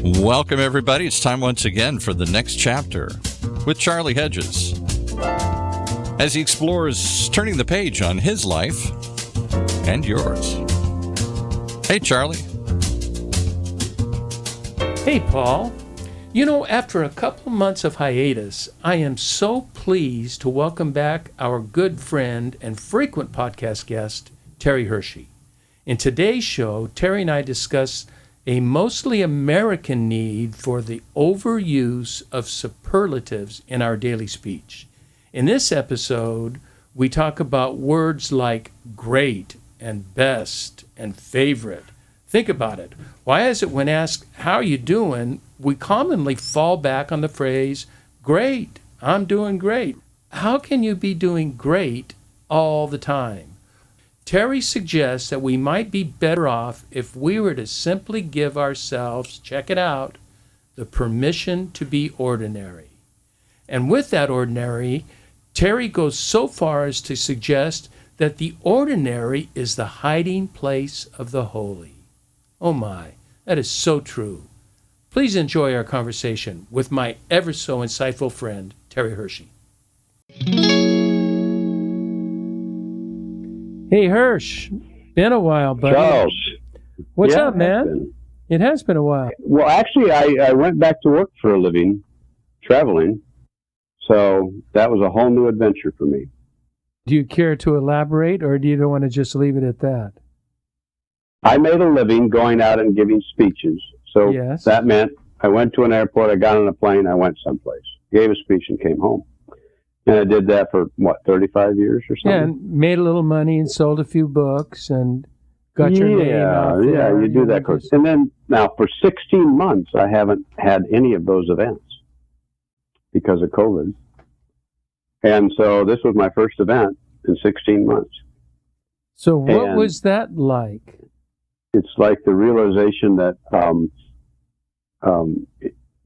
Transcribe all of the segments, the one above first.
Welcome, everybody. It's time once again for the next chapter with Charlie Hedges as he explores turning the page on his life and yours. Hey, Charlie. Hey, Paul. You know, after a couple months of hiatus, I am so pleased to welcome back our good friend and frequent podcast guest, Terry Hershey. In today's show, Terry and I discuss a mostly American need for the overuse of superlatives in our daily speech. In this episode, we talk about words like great and best and favorite. Think about it. Why is it when asked, how are you doing, we commonly fall back on the phrase, great, I'm doing great. How can you be doing great all the time? Terry suggests that we might be better off if we were to simply give ourselves, check it out, the permission to be ordinary. And with that ordinary, Terry goes so far as to suggest that the ordinary is the hiding place of the holy. Oh my, that is so true. Please enjoy our conversation with my ever so insightful friend, Terry Hershey. Hey, Hirsch. Been a while, buddy. Charles. What's up, man? It has been a while. Well, actually, I went back to work for a living, traveling. So that was a whole new adventure for me. Do you care to elaborate, or do you don't want to just leave it at that? I made a living going out and giving speeches. So Yes. That meant I went to an airport, I got on a plane, I went someplace, gave a speech, and came home. And I did that for, 35 years or something? Yeah, and made a little money and sold a few books and got your name out there. Yeah, you do that. And then, now, for 16 months, I haven't had any of those events because of COVID. And so this was my first event in 16 months. So what was that like? It's like the realization that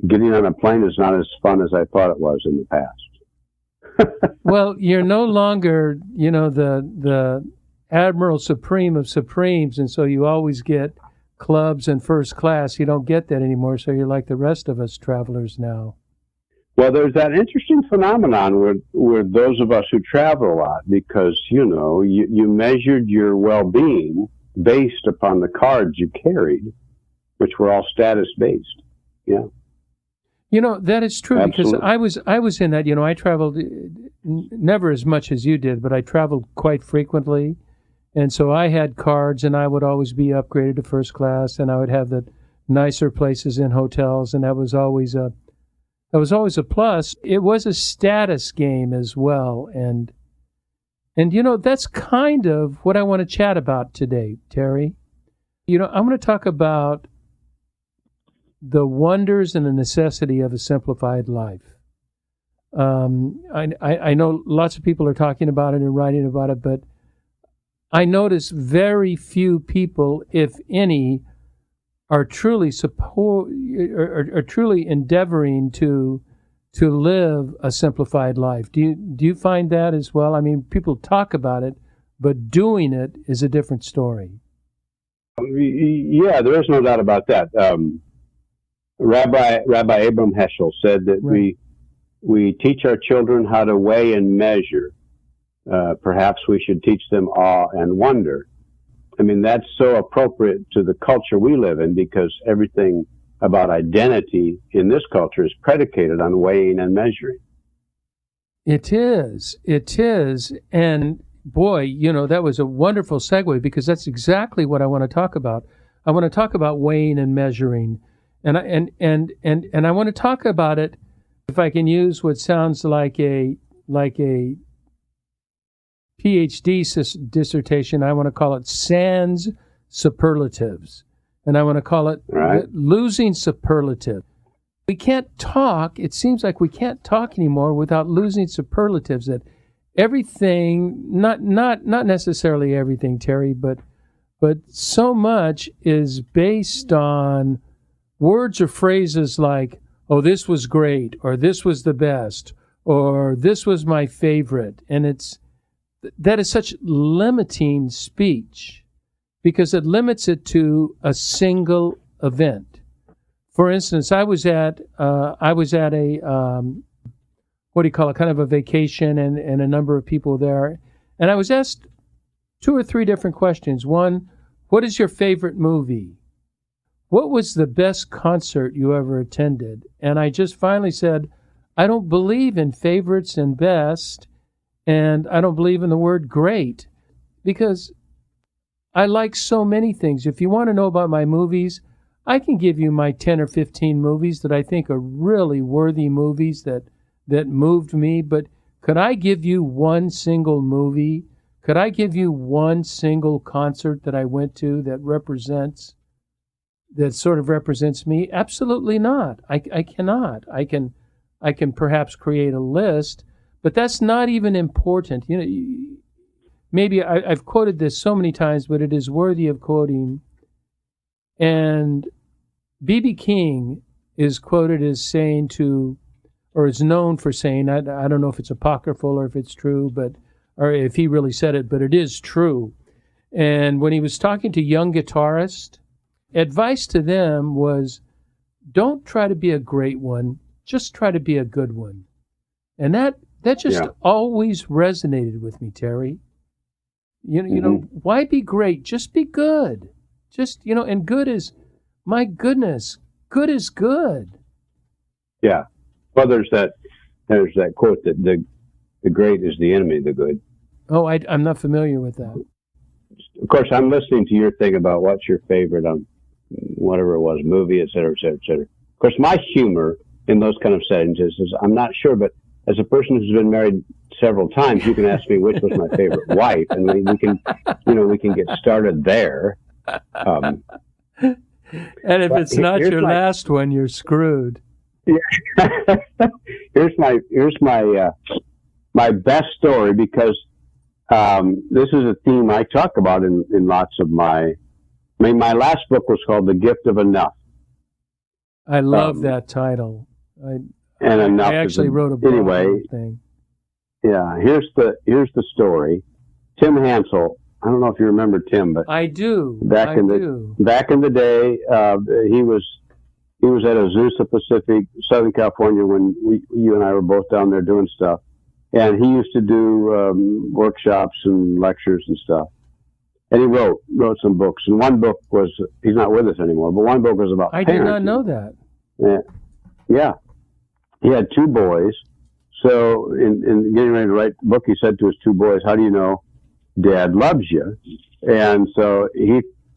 getting on a plane is not as fun as I thought it was in the past. Well, you're no longer, the Admiral Supreme of Supremes, and so you always get clubs and first class. You don't get that anymore, so you're like the rest of us travelers now. Well, there's that interesting phenomenon with those of us who travel a lot, because, you measured your well-being based upon the cards you carried, which were all status-based. Yeah. That is true. Absolutely. Because I was in that, I traveled never as much as you did, but I traveled quite frequently. And so I had cards, and I would always be upgraded to first class, and I would have the nicer places in hotels, and that was always a plus. It was a status game as well. And that's kind of what I want to chat about today, Terry. I'm going to talk about the wonders and the necessity of a simplified life. I know lots of people are talking about it and writing about it, but I notice very few people, if any, are truly truly endeavoring to live a simplified life. Do you find that as well? I mean, people talk about it, but doing it is a different story. Yeah, there is no doubt about that. Rabbi Abram Heschel said that Right. we teach our children how to weigh and measure. Perhaps we should teach them awe and wonder. I mean, that's so appropriate to the culture we live in, because everything about identity in this culture is predicated on weighing and measuring. It is. And boy, that was a wonderful segue, because that's exactly what I want to talk about. I want to talk about weighing and measuring. And I want to talk about it, if I can use what sounds like a PhD dissertation. I want to call it sans superlatives, and I want to call it losing superlative. We can't talk. It seems like we can't talk anymore without losing superlatives. That everything, not necessarily everything, Terry, but so much is based on words or phrases like, oh, this was great, or this was the best, or this was my favorite. And that is such limiting speech, because it limits it to a single event. For instance, I was at a what do you call it, kind of a vacation, and a number of people there, and I was asked 2 or 3 different questions. One, what is your favorite movie? What was the best concert you ever attended? And I just finally said, I don't believe in favorites and best, and I don't believe in the word great, because I like so many things. If you want to know about my movies, I can give you my 10 or 15 movies that I think are really worthy movies that moved me. But could I give you one single movie? Could I give you one single concert that I went to that sort of represents me? Absolutely not. I cannot. I can perhaps create a list, but that's not even important. You know, maybe I've quoted this so many times, but it is worthy of quoting. And B.B. King is quoted as saying or is known for saying, I don't know if it's apocryphal or if it's true, or if he really said it, but it is true. And when he was talking to young guitarists, advice to them was, don't try to be a great one, just try to be a good one. And that just always resonated with me, Terry. You know, why be great? Just be good. Just, and good is, my goodness, good is good. Yeah. Well, there's that quote that the great is the enemy of the good. Oh, I'm not familiar with that. Of course, I'm listening to your thing about what's your favorite whatever it was, movie, et cetera, et cetera, et cetera. Of course, my humor in those kind of settings is I'm not sure, but as a person who's been married several times, you can ask me which was my favorite wife, and we can get started there. And if it's not your last one, you're screwed. Yeah. here's my best story, because this is a theme I talk about in lots of my last book was called The Gift of Enough. I love that title. Enough I actually wrote a book thing. Yeah, here's the story. Tim Hansel, I don't know if you remember Tim, but I do. Back in the day, he was at Azusa Pacific, Southern California, when you and I were both down there doing stuff. And he used to do workshops and lectures and stuff. And he wrote some books. And one book was, he's not with us anymore, but one book was about parenting. I did not know that. Yeah. He had 2 boys. So in getting ready to write the book, he said to his 2 boys, how do you know Dad loves you? And so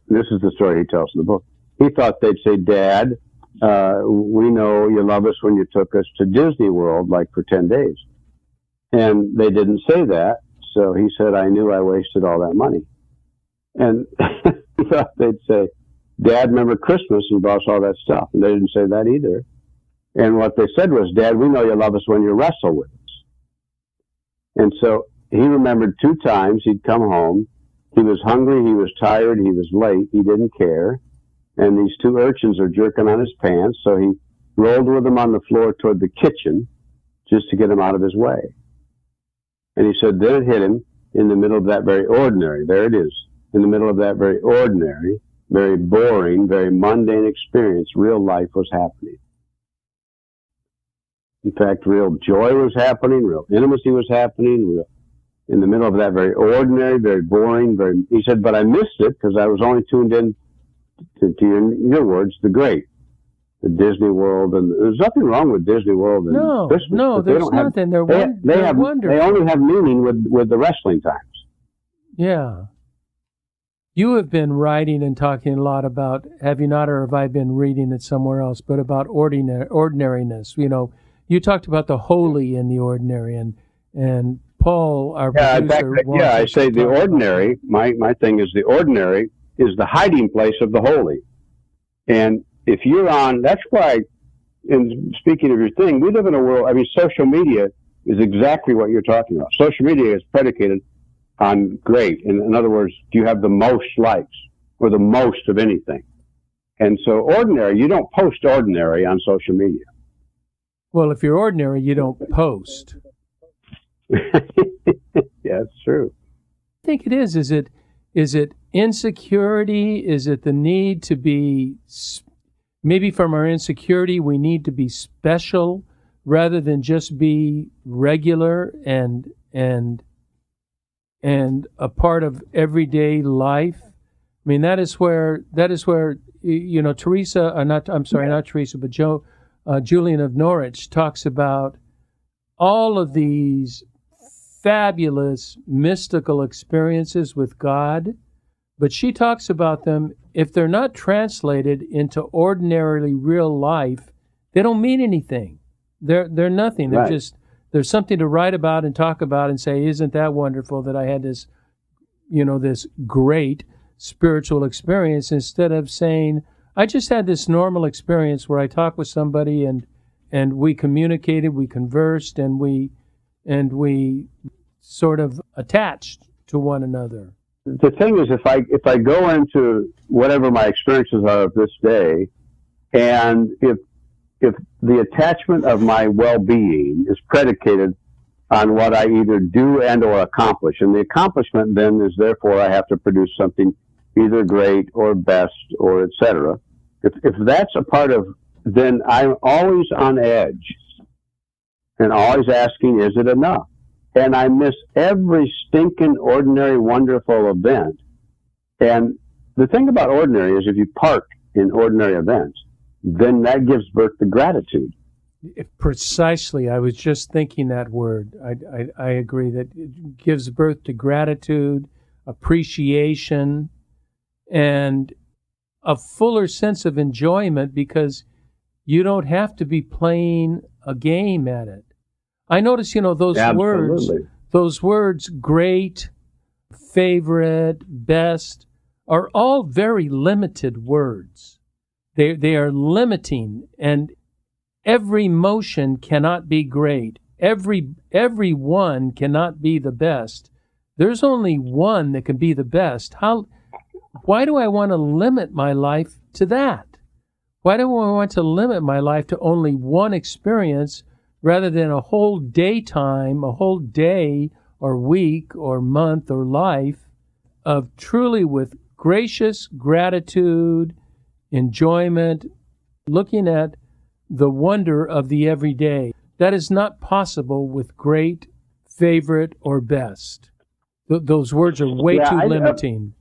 this is the story he tells in the book. He thought they'd say, Dad, we know you love us when you took us to Disney World, like for 10 days. And they didn't say that. So he said, I knew I wasted all that money. And he thought they'd say, Dad, remember Christmas and brought us all that stuff. And they didn't say that either. And what they said was, Dad, we know you love us when you wrestle with us. And so he remembered 2 times he'd come home. He was hungry, he was tired, he was late, he didn't care. And these 2 urchins are jerking on his pants, so he rolled with them on the floor toward the kitchen just to get him out of his way. And he said, then it hit him in the middle of that very ordinary, there it is, in the middle of that very ordinary, very boring, very mundane experience, real life was happening. In fact, real joy was happening, real intimacy was happening, in the middle of that very ordinary, very boring, he said, but I missed it because I was only tuned in to your words, the great, the Disney World, and there's nothing wrong with Disney World and Christmas. No, there's nothing. They're wonderful. They only have meaning with the wrestling times. Yeah. You have been writing and talking a lot about, have you not, or have I been reading it somewhere else, but about ordinariness. You know, you talked about the holy in the ordinary, and Paul, our producer... I say the ordinary, my thing is the ordinary is the hiding place of the holy. And if you're on, that's why, and speaking of your thing, we live in a world, I mean, social media is exactly what you're talking about. Social media is predicated on great. In other words, do you have the most likes or the most of anything? And so ordinary, you don't post ordinary on social media. Well, if you're ordinary, you don't post. Yeah, it's true. I think it is. Is it insecurity? Is it the need to be maybe from our insecurity, we need to be special rather than just be regular and a part of everyday life. I mean, that is where Teresa, not Teresa, but Julian of Norwich talks about all of these fabulous mystical experiences with God, but she talks about them, if they're not translated into ordinarily real life, they don't mean anything. They're nothing. They're just, there's something to write about and talk about and say, isn't that wonderful that I had this, this great spiritual experience, instead of saying, I just had this normal experience where I talked with somebody and we communicated, we conversed, and we sort of attached to one another. The thing is, if I go into whatever my experiences are of this day, and if the attachment of my well-being is predicated on what I either do and or accomplish, and the accomplishment then is therefore I have to produce something either great or best or etc. If that's a part of, then I'm always on edge and always asking, is it enough? And I miss every stinking ordinary, wonderful event. And the thing about ordinary is if you park in ordinary events, then that gives birth to gratitude. Precisely. I was just thinking that word. I agree that it gives birth to gratitude, appreciation, and a fuller sense of enjoyment, because you don't have to be playing a game at it. I notice, those Absolutely. those words, great, favorite, best, are all very limited words. They are limiting, and every motion cannot be great. Every one cannot be the best. There's only one that can be the best. Why do I want to limit my life to that? Why do I want to limit my life to only one experience rather than a whole daytime, a whole day or week or month or life of truly with gracious gratitude, enjoyment, looking at the wonder of the everyday? That is not possible with great, favorite, or best. Those words are way too limiting.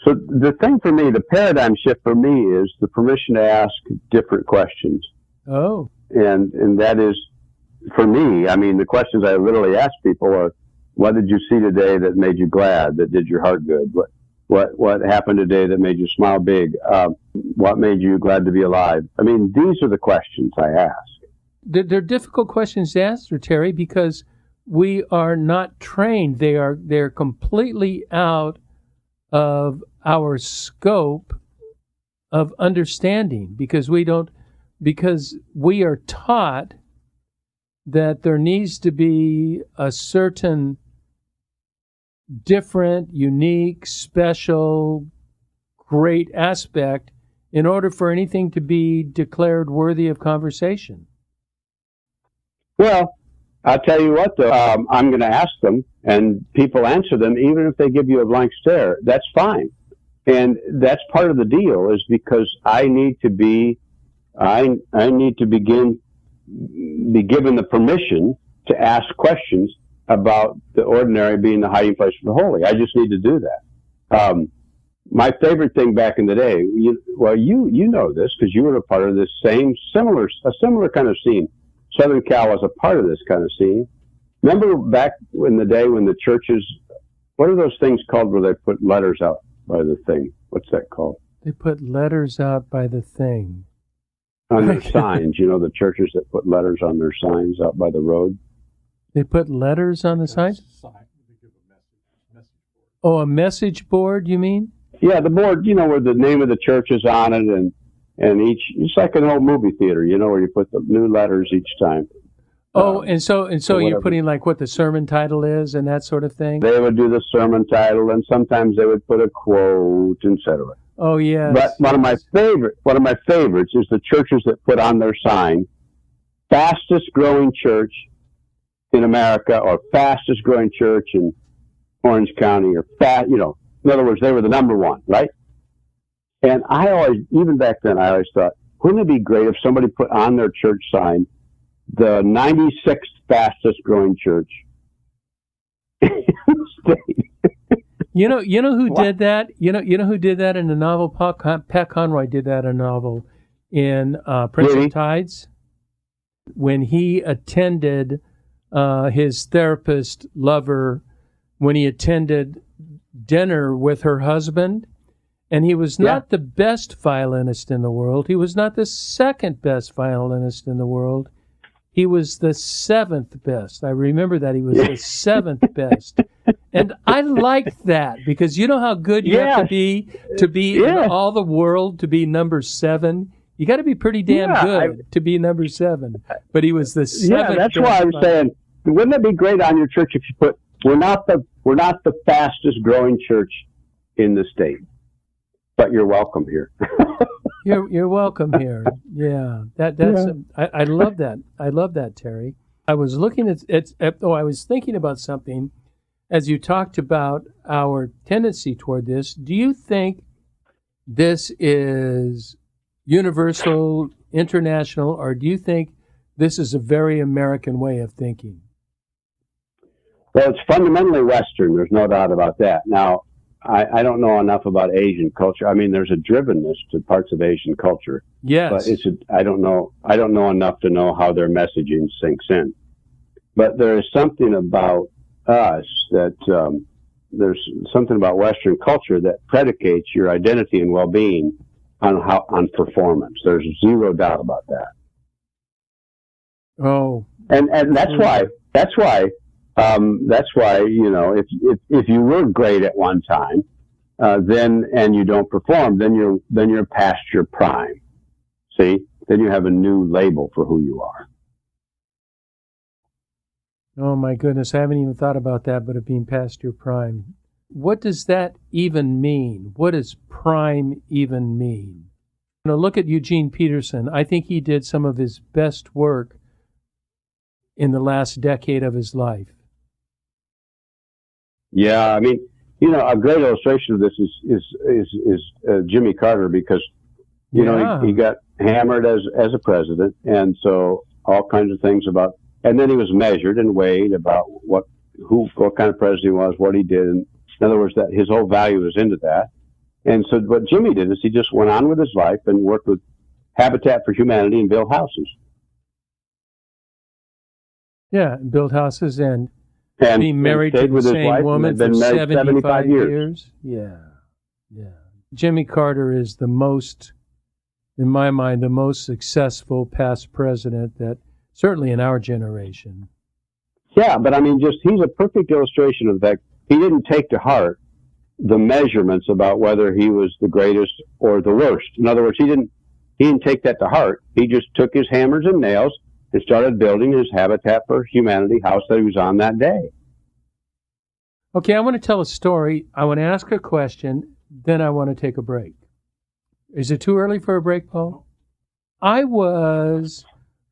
So the thing for me, the paradigm shift for me is the permission to ask different questions. Oh. And that is, for me, I mean, the questions I literally ask people are, what did you see today that made you glad, that did your heart good? What happened today that made you smile big? What made you glad to be alive? I mean, these are the questions I ask. They're difficult questions to answer, Terry, because we are not trained. They're completely out of our scope of understanding, because we are taught that there needs to be a certain different, unique, special, great aspect in order for anything to be declared worthy of conversation. Well, I'll tell you what, though, I'm going to ask them, and people answer them, even if they give you a blank stare. That's fine. And that's part of the deal, is because I need to be given the permission to ask questions about the ordinary being the hiding place for the holy. I just need to do that. My favorite thing back in the day, you know this because you were a part of this similar kind of scene. Southern Cal was a part of this kind of scene. Remember back in the day when the churches, what are those things called where they put letters out by the thing? What's that called? They put letters out by the thing. On their signs, the churches that put letters on their signs out by the road. They put letters on the signs? Oh, a message board, you mean? Yeah, the board, where the name of the church is on it, and each, it's like an old movie theater, where you put the new letters each time. Oh, and so you're putting like what the sermon title is and that sort of thing? They would do the sermon title, and sometimes they would put a quote, etc. Oh, yes. But one of my favorites is the churches that put on their sign, fastest growing church in America, or fastest growing church in Orange County, or in other words, they were the number one, right? And I always, even back then, I always thought, wouldn't it be great if somebody put on their church sign, the 96th fastest growing church in the state? You know who did that? You know who did that in the novel? Pat Conroy did that in a novel in Prince of Tides, when he attended his therapist lover, when he attended dinner with her husband, and he was not the best violinist in the world. He was not the second best violinist in the world. He was the seventh best. I remember that he was the seventh best. And I liked that, because you know how good you have to be in all the world to be number 7. You got to be pretty damn good to be number 7. But he was the seventh. Yeah, that's why I'm saying, wouldn't it be great on your church if you put, we're not the fastest growing church in the state, but you're welcome here. You're welcome here. Yeah, I love that. I love that, Terry. I was looking I was thinking about something as you talked about our tendency toward this. Do you think this is universal, international, or do you think this is a very American way of thinking? Well, it's fundamentally Western. There's no doubt about that. Now, I don't know enough about Asian culture. I mean, there's a drivenness to parts of Asian culture. Yes. But I don't know enough to know how their messaging sinks in. But there is something about us that there's something about Western culture that predicates your identity and well-being on performance. There's zero doubt about that. Oh. And that's why if you were great at one time, then and you don't perform, then you're past your prime. See, then you have a new label for who you are. Oh my goodness, I haven't even thought about that, but of being past your prime. What does that even mean? What does prime even mean? Look at Eugene Peterson. I think he did some of his best work in the last decade of his life. Yeah, I mean, a great illustration of this is Jimmy Carter, because he got hammered as a president, and so all kinds of things about, and then he was measured and weighed about what kind of president he was, what he did. And in other words, that his whole value was into that. And so what Jimmy did is he just went on with his life and worked with Habitat for Humanity and built houses. Yeah, built houses and being married to the same woman for 75 years. Yeah. Jimmy Carter is the most, in my mind, the most successful past president that, certainly in our generation. Yeah, but I mean, he's a perfect illustration of that. He didn't take to heart the measurements about whether he was the greatest or the worst. In other words, he didn't take that to heart. He just took his hammers and nails and started building his Habitat for Humanity house that he was on that day. Okay, I want to tell a story. I want to ask a question, then I want to take a break. Is it too early for a break, Paul? I was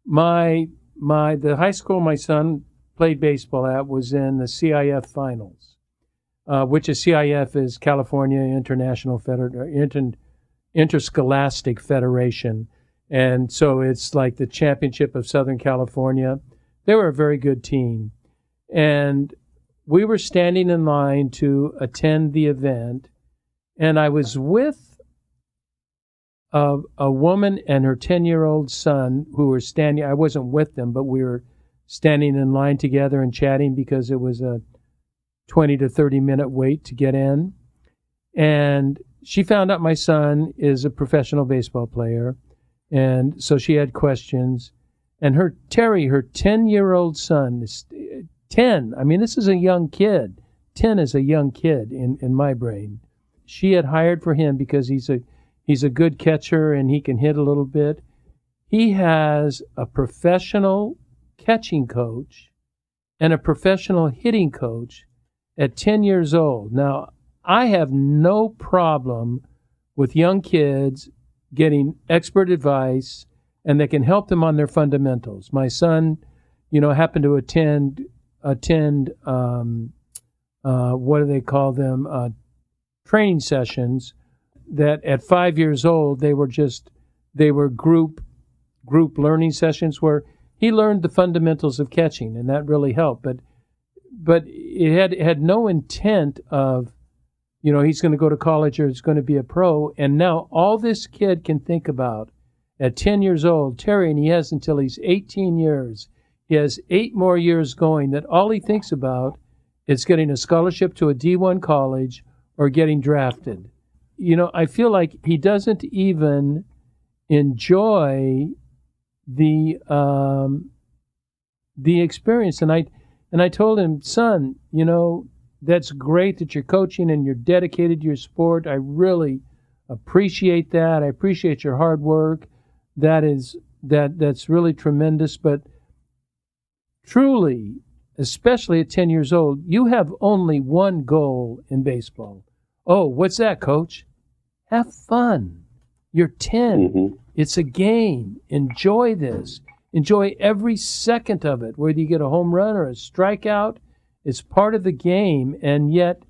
the high school my son played baseball at was in the CIF finals, which is CIF is California Interscholastic Federation. And so it's like the championship of Southern California. They were a very good team. And we were standing in line to attend the event, and I was with a woman and her 10-year-old son who were standing. I wasn't with them, but we were standing in line together and chatting because it was a 20 to 30-minute wait to get in. And she found out my son is a professional baseball player, and so she had questions. And Terry, her 10-year-old son, is 10. I mean, this is a young kid. 10 is a young kid in my brain. She had hired for him because he's a good catcher and he can hit a little bit. He has a professional catching coach and a professional hitting coach at 10 years old. Now, I have no problem with young kids getting expert advice and that can help them on their fundamentals. My son, happened to attend what do they call them? Training sessions that at 5 years old they were group learning sessions where he learned the fundamentals of catching, and that really helped. But it had no intent of, he's going to go to college or he's going to be a pro. And now all this kid can think about at 10 years old, Terry, and he has until he's 18 years. He has 8 more years going, that all he thinks about is getting a scholarship to a D1 college or getting drafted. I feel like he doesn't even enjoy the experience. And I told him, son, that's great that you're coaching and you're dedicated to your sport. I really appreciate that. I appreciate your hard work. That's really tremendous. But truly, especially at 10 years old, you have only one goal in baseball. Oh, what's that, coach? Have fun. You're 10. Mm-hmm. It's a game. Enjoy this. Enjoy every second of it, whether you get a home run or a strikeout. It's part of the game, and yet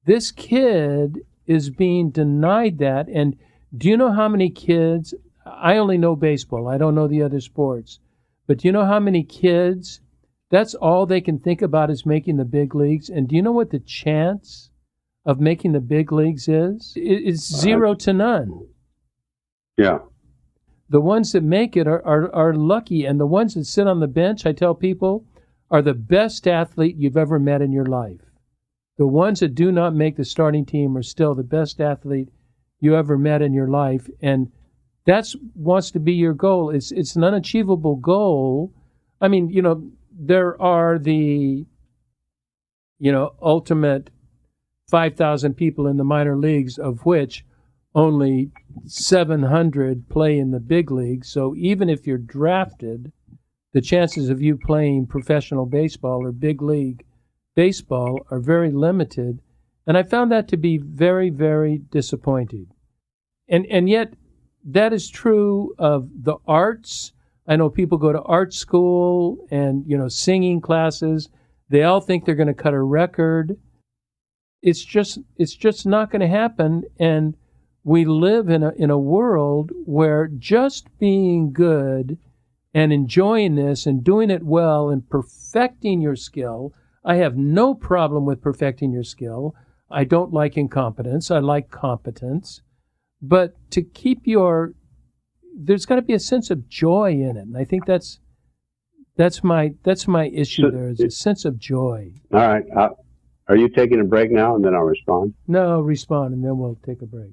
this kid is being denied that. And do you know how many kids, I only know baseball, I don't know the other sports, but do you know how many kids, that's all they can think about is making the big leagues? And do you know what the chance of making the big leagues is? It's 0 to none. Yeah. The ones that make it are lucky, and the ones that sit on the bench, I tell people, are the best athlete you've ever met in your life. The ones that do not make the starting team are still the best athlete you ever met in your life, and that's wants to be your goal. It's an unachievable goal. I mean, there are the, ultimate 5,000 people in the minor leagues, of which only 700 play in the big league. So even if you're drafted, the chances of you playing professional baseball or big league baseball are very limited. And I found that to be very, very disappointing. And yet that is true of the arts. I know people go to art school and, singing classes. They all think they're going to cut a record. It's just not going to happen. And we live in a world where just being good and enjoying this and doing it well and perfecting your skill. I have no problem with perfecting your skill. I don't like incompetence. I like competence. But to keep there's got to be a sense of joy in it. And I think that's my issue. There is a sense of joy. All right. Are you taking a break now, and then I'll respond? No, respond, and then we'll take a break.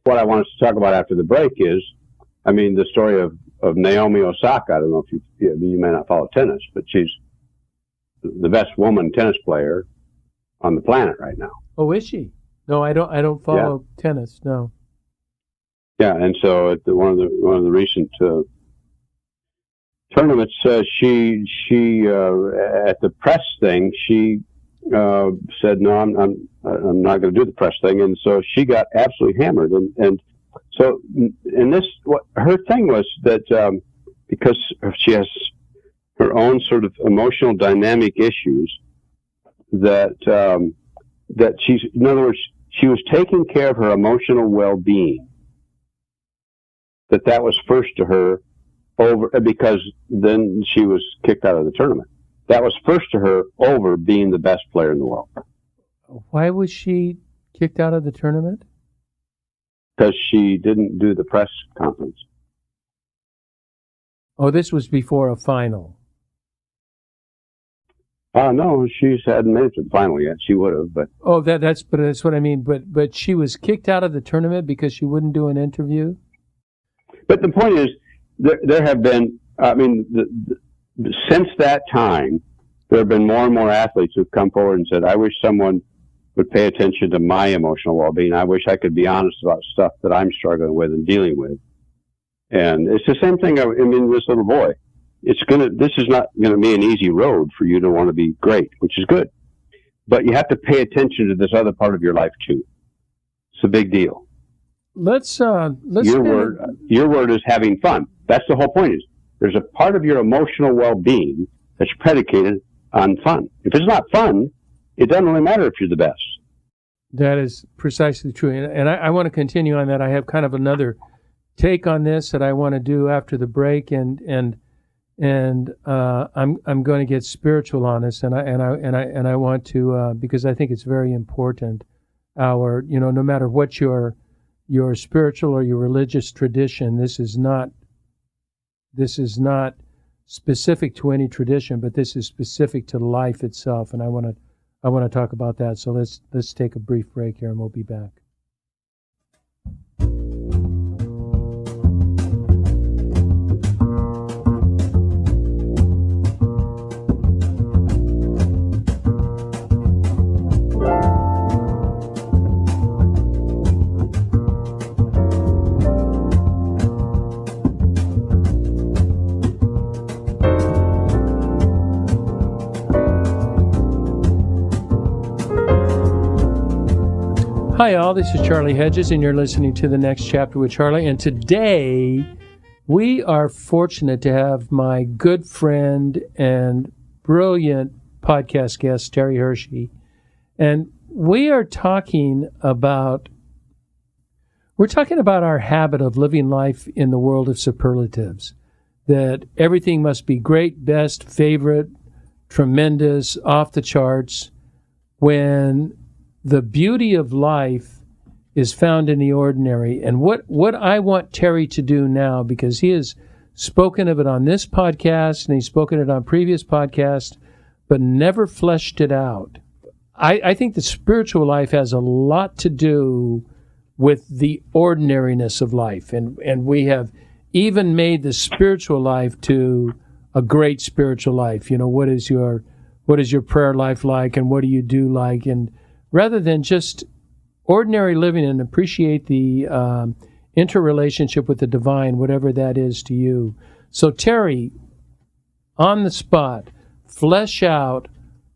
What I want us to talk about after the break is, the story of Naomi Osaka. I don't know if you may not follow tennis, but she's the best woman tennis player on the planet right now. Oh, is she? No, I don't follow tennis. No. Yeah, and so at one of the recent tournaments, she at the press thing, she said, "No, I'm not going to do the press thing," and so she got absolutely hammered. And so, what her thing was that because she has her own sort of emotional dynamic issues, that she's, in other words, she was taking care of her emotional well-being. That was first to her because then she was kicked out of the tournament. That was first to her over being the best player in the world. Why was she kicked out of the tournament? Because she didn't do the press conference. Oh, this was before a final. No, she hadn't made it to the final yet. She would have, but. Oh, that's what I mean. But she was kicked out of the tournament because she wouldn't do an interview? But the point is, there have been, since that time, there have been more and more athletes who've come forward and said, I wish someone would pay attention to my emotional well-being. I wish I could be honest about stuff that I'm struggling with and dealing with. And it's the same thing, this little boy. This is not going to be an easy road for you to want to be great, which is good. But you have to pay attention to this other part of your life, too. It's a big deal. Let's your word is having fun. That's the whole point. Is there's a part of your emotional well-being that's predicated on fun. If it's not fun, it doesn't really matter if you're the best. That is precisely true. And I want to continue on that. I have kind of another take on this that I want to do after the break, and I'm going to get spiritual on this, and I want to because I think it's very important. No matter what your spiritual or your religious tradition, this is not specific to any tradition, but this is specific to life itself, and I want to talk about that. So let's take a brief break here, and we'll be back. Hi, all. This is Charlie Hedges, and you're listening to The Next Chapter with Charlie. And today, we are fortunate to have my good friend and brilliant podcast guest, Terry Hershey. And we are talking about our habit of living life in the world of superlatives, that everything must be great, best, favorite, tremendous, off the charts, when the beauty of life is found in the ordinary. And what I want Terry to do now, because he has spoken of it on this podcast and he's spoken it on previous podcasts, but never fleshed it out. I think the spiritual life has a lot to do with the ordinariness of life. And we have even made the spiritual life to a great spiritual life. What is your prayer life like, and what do you do like? And rather than just ordinary living and appreciate the interrelationship with the divine, whatever that is to you. So, Terry, on the spot, flesh out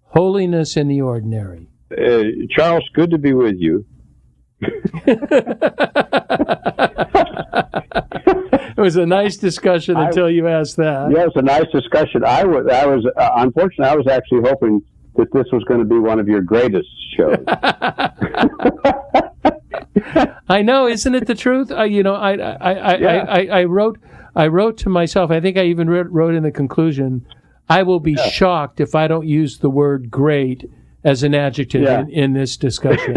holiness in the ordinary. Charles, good to be with you. It was a nice discussion until you asked that. Yeah, it was a nice discussion. I was unfortunately, I was actually hoping that this was going to be one of your greatest shows. I know, isn't it the truth? I wrote to myself. I think I even wrote in the conclusion, I will be shocked if I don't use the word "great" as an adjective in this discussion.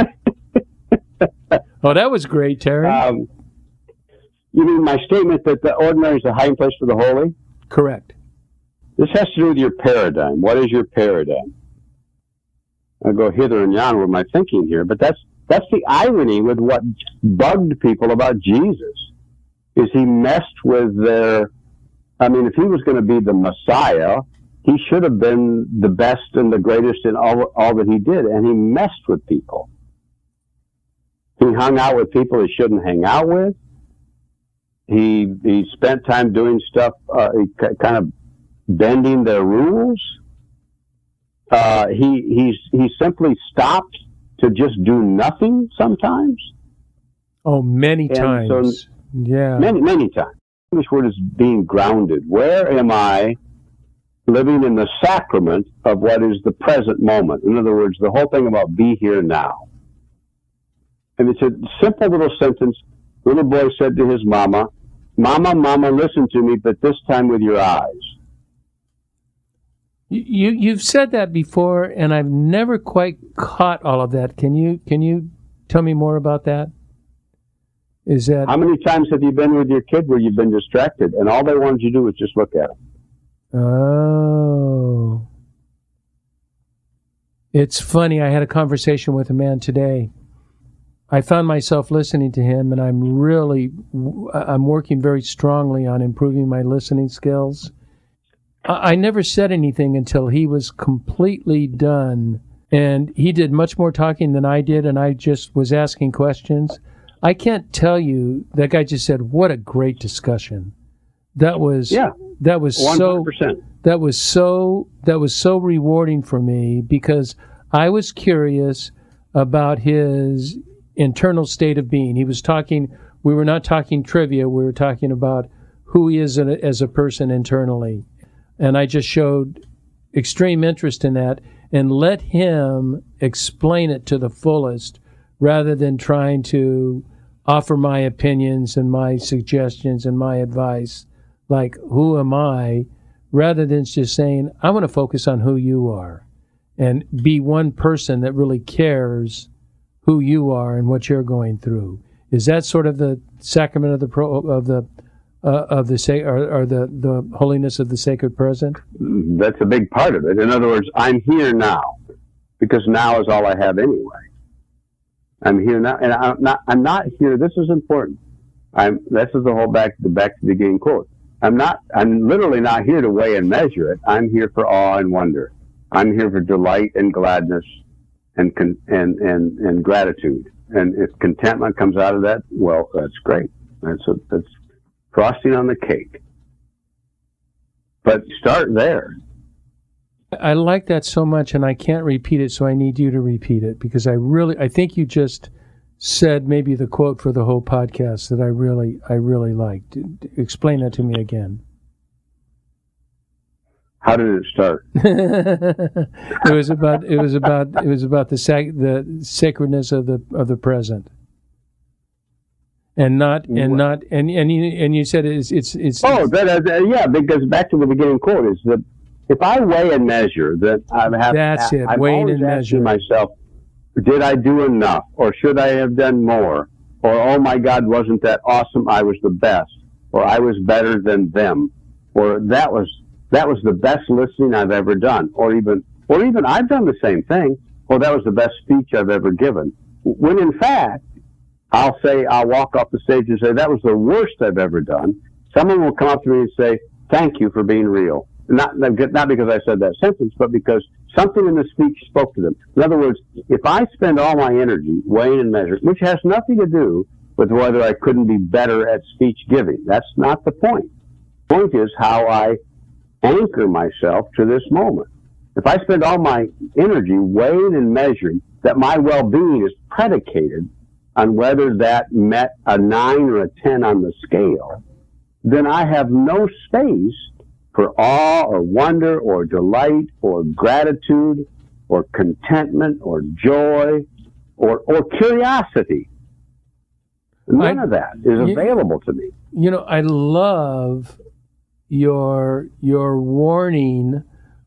Oh, that was great, Terry. You mean my statement that the ordinary is a hiding place for the holy? Correct. This has to do with your paradigm. What is your paradigm? I go hither and yon with my thinking here, but that's the irony with what bugged people about Jesus, is he messed with their, if he was going to be the Messiah, he should have been the best and the greatest in all that he did, and he messed with people. He hung out with people he shouldn't hang out with. He spent time doing stuff, kind of bending their rules. He simply stopped to just do nothing sometimes. Oh, many times. So, many times. This word is being grounded. Where am I living in the sacrament of what is the present moment? In other words, the whole thing about be here now. And it's a simple little sentence. Little boy said to his mama, "Mama, listen to me, but this time with your eyes." You've said that before, and I've never quite caught all of that. Can you tell me more about that? Is that, how many times have you been with your kid where you've been distracted and all they wanted you to do was just look at them? Oh, it's funny. I had a conversation with a man today. I found myself listening to him, and I'm working very strongly on improving my listening skills. I never said anything until he was completely done, and he did much more talking than I did, and I just was asking questions. I can't tell you, that guy just said, "What a great discussion." That was 100%. That was so rewarding for me, because I was curious about his internal state of being. We were not talking trivia, we were talking about who he is as a person internally. And I just showed extreme interest in that and let him explain it to the fullest rather than trying to offer my opinions and my suggestions and my advice, like, who am I, rather than just saying, I want to focus on who you are and be one person that really cares who you are and what you're going through. Is that sort of the sacrament of the holiness of the sacred present? That's a big part of it. In other words, I'm here now, because now is all I have anyway. I'm here now, and I'm not here. This is important. This is the whole back to the beginning quote. I'm literally not here to weigh and measure it. I'm here for awe and wonder. I'm here for delight and gladness and gratitude. And if contentment comes out of that, well, that's great. That's frosting on the cake. But start there. I like that so much, and I can't repeat it, so I need you to repeat it, because I think you just said maybe the quote for the whole podcast that I really liked. Explain that to me again. How did it start? It was about the sacredness of the present, and you said it's. Yeah, because back to the beginning quote is that if I weigh and measure, that I'm weighing and measuring myself. Did I do enough, or should I have done more? Or, oh my God, wasn't that awesome? I was the best, or I was better than them, or that was the best listening I've ever done, or even I've done the same thing, or that was the best speech I've ever given. When in fact, I'll walk off the stage and say, that was the worst I've ever done. Someone will come up to me and say, thank you for being real. Not because I said that sentence, but because something in the speech spoke to them. In other words, if I spend all my energy weighing and measuring, which has nothing to do with whether I couldn't be better at speech giving. That's not the point. The point is how I anchor myself to this moment. If I spend all my energy weighing and measuring that my well-being is predicated on whether that met a 9 or a 10 on the scale, then I have no space for awe or wonder or delight or gratitude or contentment or joy or curiosity. None of that is available to me. You know, I love your warning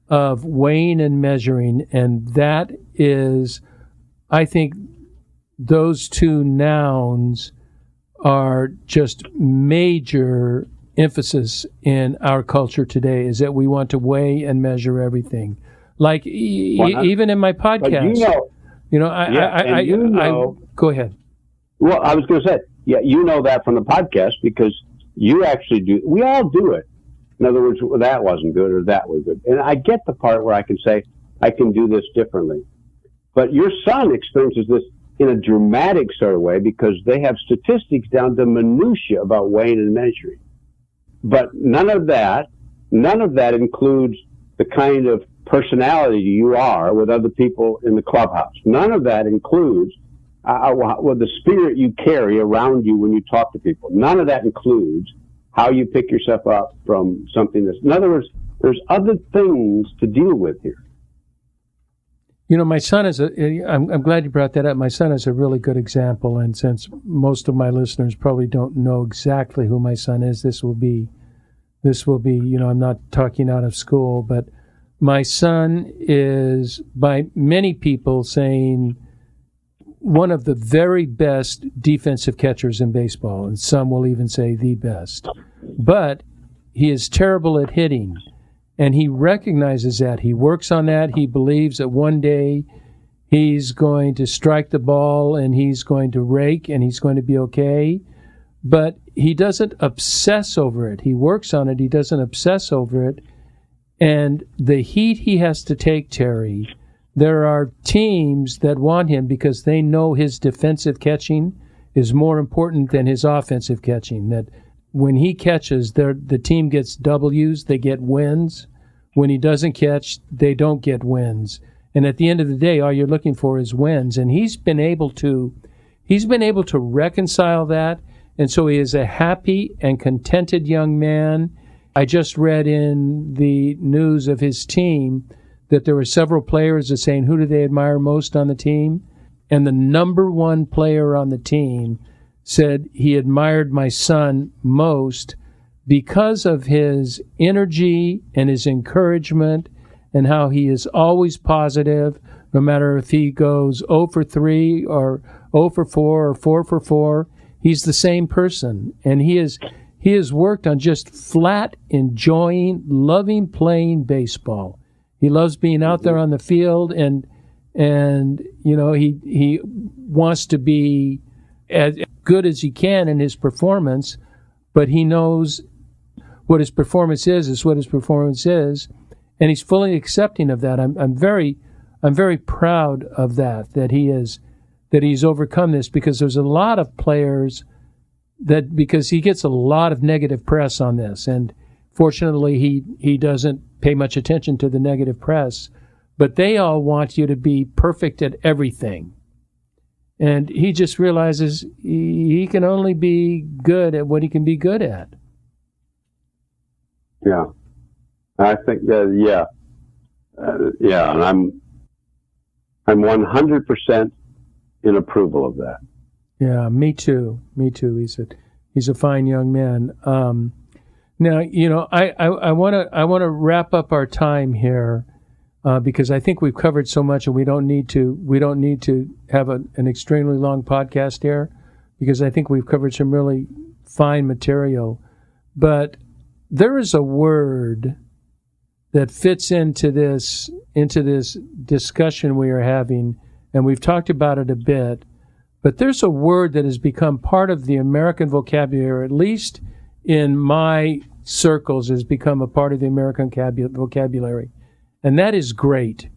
of weighing and measuring, and that is, I think, those two nouns are just major emphasis in our culture today, is that we want to weigh and measure everything. Like even in my podcast, go ahead. Well, I was going to say, you know that from the podcast because you actually do. We all do it. In other words, that wasn't good or that was good. And I get the part where I can say, I can do this differently. But your son experiences this in a dramatic sort of way because they have statistics down to minutia about weighing and measuring. But none of that includes the kind of personality you are with other people in the clubhouse. None of that includes the spirit you carry around you when you talk to people. None of that includes how you pick yourself up from something that's... In other words, there's other things to deal with here. You know, my son is I'm glad you brought that up. My son is a really good example, and since most of my listeners probably don't know exactly who my son is, this will be, I'm not talking out of school, but my son is, by many people, saying one of the very best defensive catchers in baseball, and some will even say the best. But he is terrible at hitting. And he recognizes that. He works on that. He believes that one day he's going to strike the ball and he's going to rake and he's going to be okay. But he doesn't obsess over it. He works on it. He doesn't obsess over it. And the heat he has to take, Terry, there are teams that want him because they know his defensive catching is more important than his offensive catching. That when he catches, the team gets W's, they get wins. When he doesn't catch, they don't get wins. And at the end of the day, all you're looking for is wins. And he's been able to reconcile that. And so he is a happy and contented young man. I just read in the news of his team that there were several players that saying, who do they admire most on the team? and the number one player on the team said he admired my son most because of his energy and his encouragement and how he is always positive, no matter if he goes 0 for 3 or 0 for 4 or 4 for 4. He's the same person, and he has worked on just flat enjoying, loving playing baseball. He loves being out there on the field, and you know, he wants to be as good as he can in his performance, but he knows what his performance is what his performance is, and he's fully accepting of that. I'm very proud of that he's overcome this, because there's a lot of players that, because he gets a lot of negative press on this, and fortunately he doesn't pay much attention to the negative press, but they all want you to be perfect at everything. And he just realizes he can only be good at what he can be good at. Yeah. I think that, and I'm 100% in approval of that. Yeah, me too. He's a fine young man. Now, you know, I want to wrap up our time here, because I think we've covered so much, and we don't need to have an extremely long podcast here, because I think we've covered some really fine material. But there is a word that fits into this discussion we are having, and we've talked about it a bit. But there's a word that has become part of the American vocabulary, at least in my circles, has become a part of the American vocabulary, and that is great.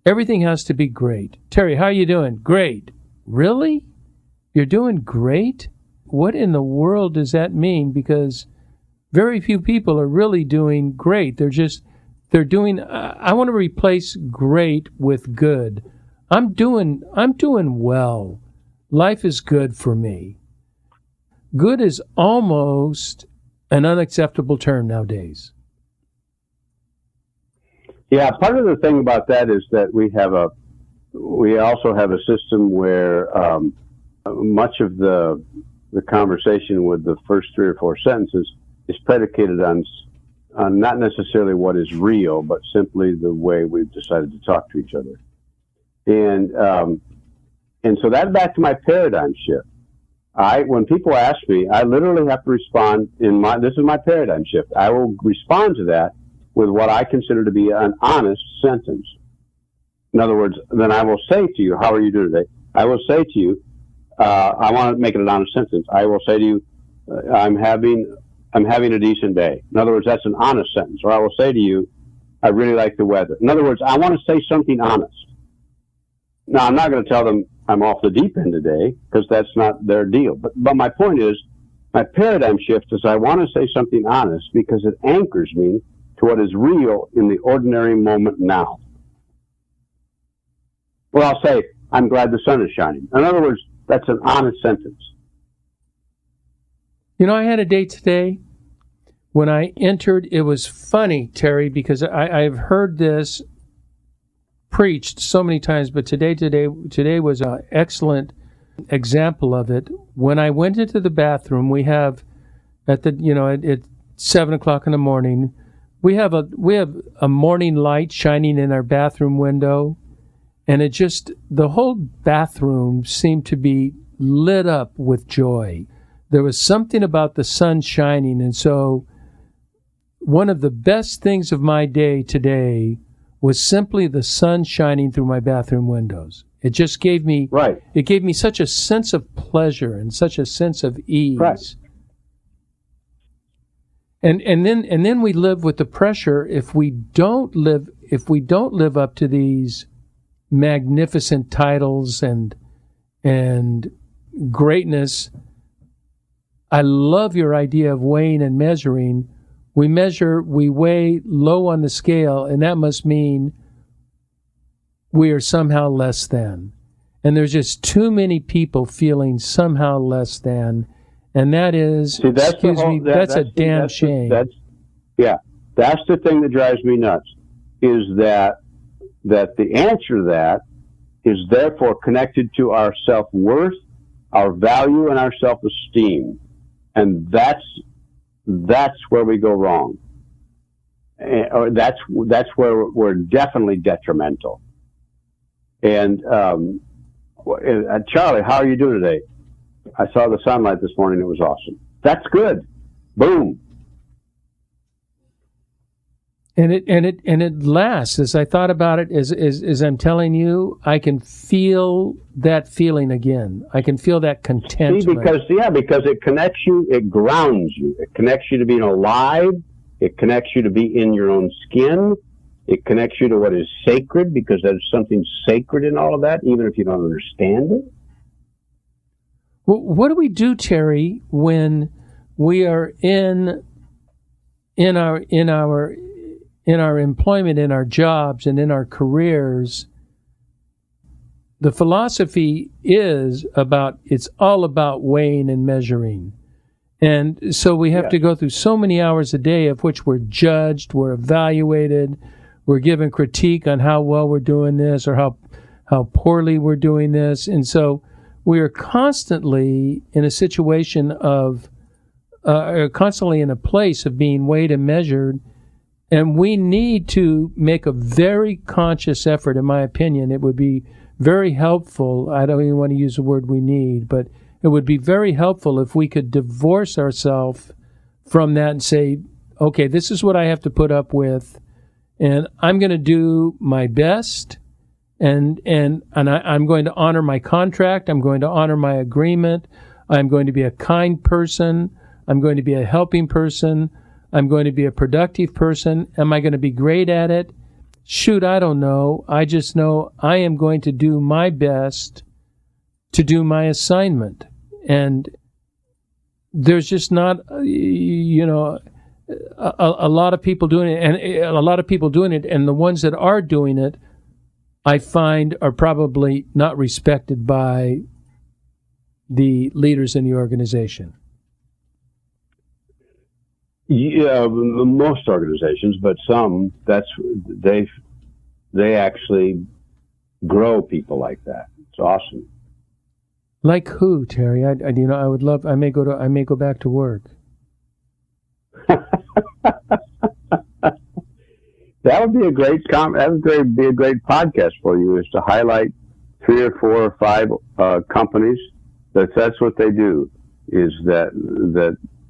Everything has to be great. Terry, how are you doing? Great. Really? You're doing great? What in the world does that mean? Because very few people are really doing great. They're doing, I want to replace great with good. I'm doing well. Life is good for me. Good is almost an unacceptable term nowadays. Yeah, part of the thing about that is that we also have a system where much of the conversation with the first 3 or 4 sentences is predicated on not necessarily what is real, but simply the way we've decided to talk to each other. And so that's back to my paradigm shift. When people ask me, I literally have to respond this is my paradigm shift. I will respond to that with what I consider to be an honest sentence. In other words, then I will say to you, how are you doing today? I will say to you, I want to make it an honest sentence. I will say to you, I'm having a decent day. In other words, that's an honest sentence. Or I will say to you, I really like the weather. In other words, I want to say something honest. Now, I'm not going to tell them I'm off the deep end today, because that's not their deal. But my point is, my paradigm shift is I want to say something honest because it anchors me to what is real in the ordinary moment now. Well, I'll say, I'm glad the sun is shining. In other words, that's an honest sentence. You know, I had a day today when I entered. It was funny, Terry, because I've heard this preached so many times, but today was an excellent example of it. When I went into the bathroom, we have at 7:00 in the morning, we have a morning light shining in our bathroom window, and the whole bathroom seemed to be lit up with joy. There was something about the sun shining, and so one of the best things of my day today was simply the sun shining through my bathroom windows. It just gave me It gave me such a sense of pleasure and such a sense of ease. Right. And then we live with the pressure if we don't live up to these magnificent titles and greatness. I love your idea of weighing and measuring. We weigh low on the scale, and that must mean we are somehow less than. And there's just too many people feeling somehow less than, and that is, that's a damn shame. That's the thing that drives me nuts, is that the answer to that is therefore connected to our self-worth, our value, and our self-esteem. And that's where we go wrong. Or that's where we're definitely detrimental. And Charlie, how are you doing today? I saw the sunlight this morning. It was awesome. That's good. Boom. And it lasts. As I thought about it, as I'm telling you, I can feel that feeling again. I can feel that contentment. See, because it connects you, it grounds you. It connects you to being alive. It connects you to be in your own skin. It connects you to what is sacred, because there's something sacred in all of that, even if you don't understand it. Well, what do we do, Terry, when we are in our employment, in our jobs, and in our careers? The philosophy is it's all about weighing and measuring. And so we have to go through so many hours a day of which we're judged, we're evaluated, we're given critique on how well we're doing this or how poorly we're doing this. And so we are constantly in a situation of, constantly in a place of being weighed and measured. And we need to make a very conscious effort, in my opinion. It would be very helpful. I don't even want to use the word we need, but it would be very helpful if we could divorce ourselves from that and say, okay, this is what I have to put up with, and I'm going to do my best, and I'm going to honor my contract. I'm going to honor my agreement. I'm going to be a kind person. I'm going to be a helping person. I'm going to be a productive person. Am I going to be great at it? Shoot, I don't know. I just know I am going to do my best to do my assignment. And there's just not, a lot of people doing it, and the ones that are doing it, I find, are probably not respected by the leaders in the organization. Yeah, most organizations, but some, they actually grow people like that. It's awesome. Like who, Terry? I would love. I may go back to work. That would be a great be a great podcast for you, is to highlight 3 or 4 or 5 companies that's what they do, is that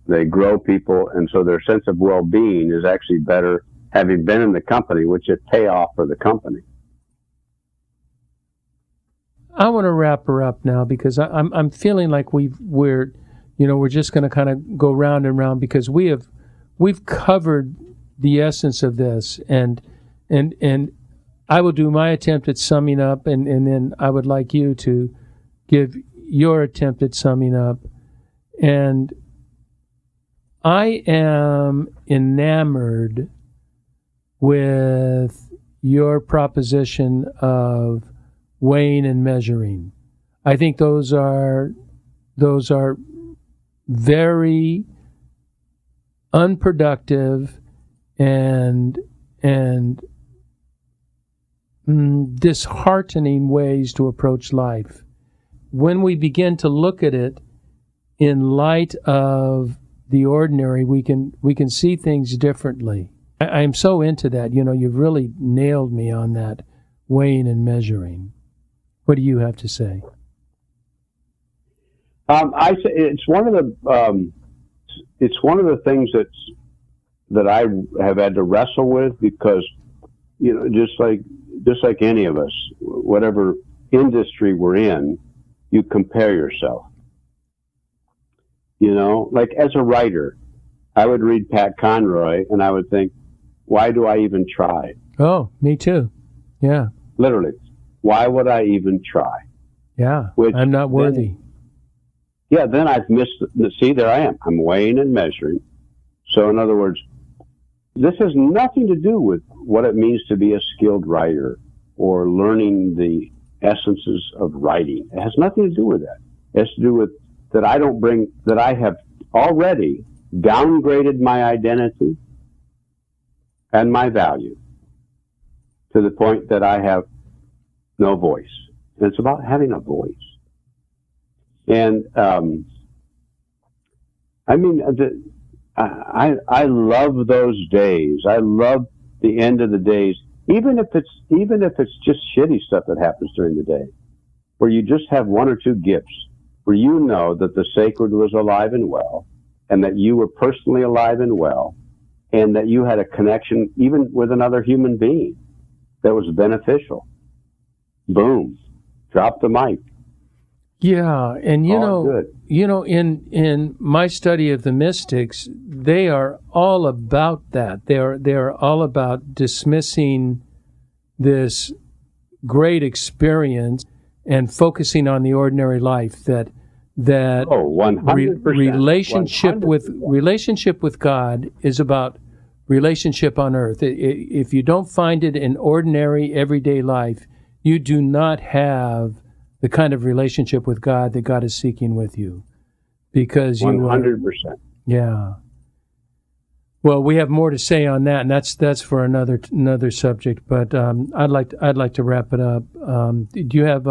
they grow people, and so their sense of well-being is actually better having been in the company, which is payoff for the company. I want to wrap her up now, because I'm feeling like we're just going to kind of go round and round, because we've covered the essence of this, and I will do my attempt at summing up, and then I would like you to give your attempt at summing up. And I am enamored with your proposition of weighing and measuring. I think those are very unproductive and disheartening ways to approach life. When we begin to look at it in light of the ordinary, we can see things differently. I am so into that. You've really nailed me on that, weighing and measuring. What do you have to say? I say it's one of the things that I have had to wrestle with, because just like any of us, whatever industry we're in, you compare yourself. Like as a writer, I would read Pat Conroy and I would think, why do I even try? Oh, me too. Yeah. Literally. Why would I even try? Yeah. I'm not worthy. Then I've missed. See, there I am. I'm weighing and measuring. So in other words, this has nothing to do with what it means to be a skilled writer or learning the essences of writing. It has nothing to do with that. It has to do with that I have already downgraded my identity and my value to the point that I have no voice. It's about having a voice. And I love those days. I love the end of the days, even if it's just shitty stuff that happens during the day, where you just have one or two gifts, where you know that the sacred was alive and well, and that you were personally alive and well, and that you had a connection even with another human being that was beneficial. Boom. Drop the mic. Yeah, and in my study of the mystics, they are all about that. They are all about dismissing this great experience and focusing on the ordinary life. That 100%. Relationship with God is about relationship on earth. If you don't find it in ordinary everyday life, you do not have the kind of relationship with God that God is seeking with you, because 100%. Yeah. Well, we have more to say on that, and that's for another subject. But I'd like to wrap it up. Do you have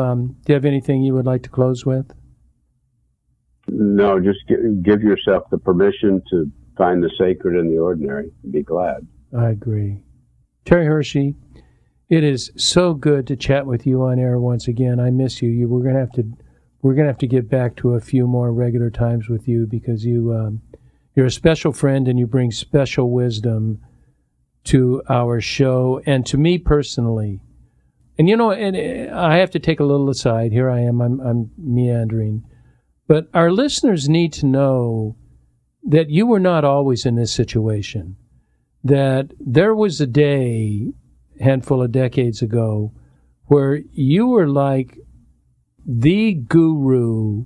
anything you would like to close with? No, just give yourself the permission to find the sacred in the ordinary. Be glad. I agree. Terry Hershey, it is so good to chat with you on air once again. I miss you. We're gonna have to get back to a few more regular times with you, because you're a special friend and you bring special wisdom to our show and to me personally. And and I have to take a little aside. Here I am. I'm meandering, but our listeners need to know that you were not always in this situation. That there was a day, handful of decades ago, where you were like the guru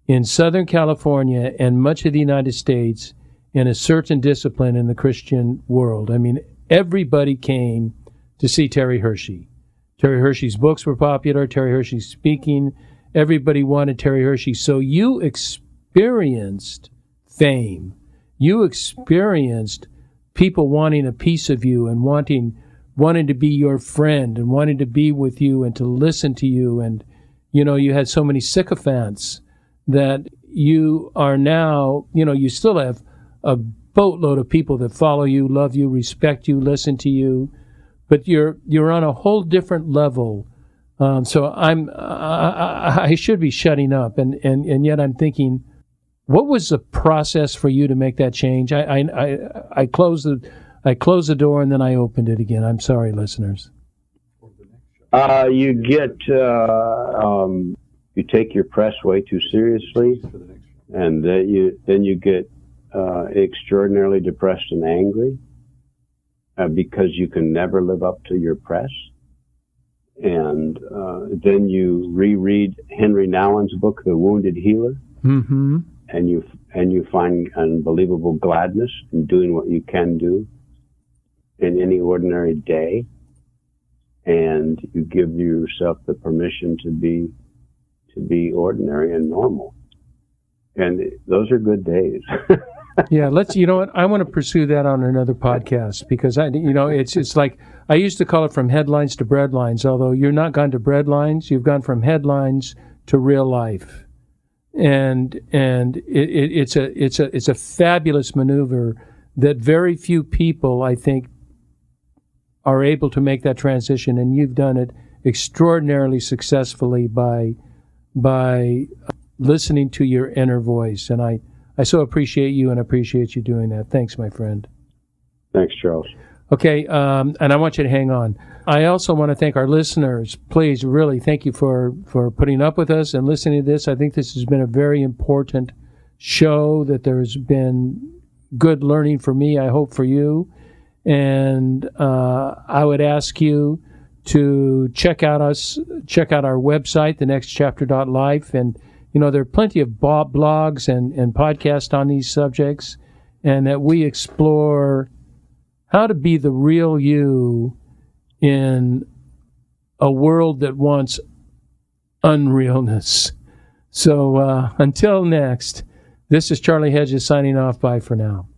in Southern California and much of the United States in a certain discipline in the Christian world. I mean, everybody came to see Terry Hershey. Terry Hershey's books were popular. Terry Hershey's speaking. Everybody wanted Terry Hershey. So you experienced fame. You experienced people wanting a piece of you and wanting to be your friend and wanting to be with you and to listen to you. And, you had so many sycophants that you are now, you still have a boatload of people that follow you, love you, respect you, listen to you, but you're on a whole different level. So I should be shutting up. And yet I'm thinking, what was the process for you to make that change? I closed the door and then I opened it again. I'm sorry, listeners. You take your press way too seriously, and then you get extraordinarily depressed and angry because you can never live up to your press. And then you reread Henry Nouwen's book, The Wounded Healer, mm-hmm. and you find unbelievable gladness in doing what you can do in any ordinary day, and you give yourself the permission to be ordinary and normal. And those are good days. Yeah, you know what? I want to pursue that on another podcast, because it's like, I used to call it from headlines to breadlines, although you're not gone to breadlines, you've gone from headlines to real life. And it's a fabulous maneuver that very few people, I think, are able to make that transition, and you've done it extraordinarily successfully by listening to your inner voice. And I so appreciate you and appreciate you doing that. Thanks, my friend. Thanks, Charles. Okay, and I want you to hang on. I also want to thank our listeners. Please, really, thank you for putting up with us and listening to this. I think this has been a very important show, that there's been good learning for me, I hope for you. And I would ask you to check out our website, thenextchapter.life. And, there are plenty of blogs and podcasts on these subjects, and that we explore how to be the real you in a world that wants unrealness. So until next, this is Charlie Hedges signing off. Bye for now.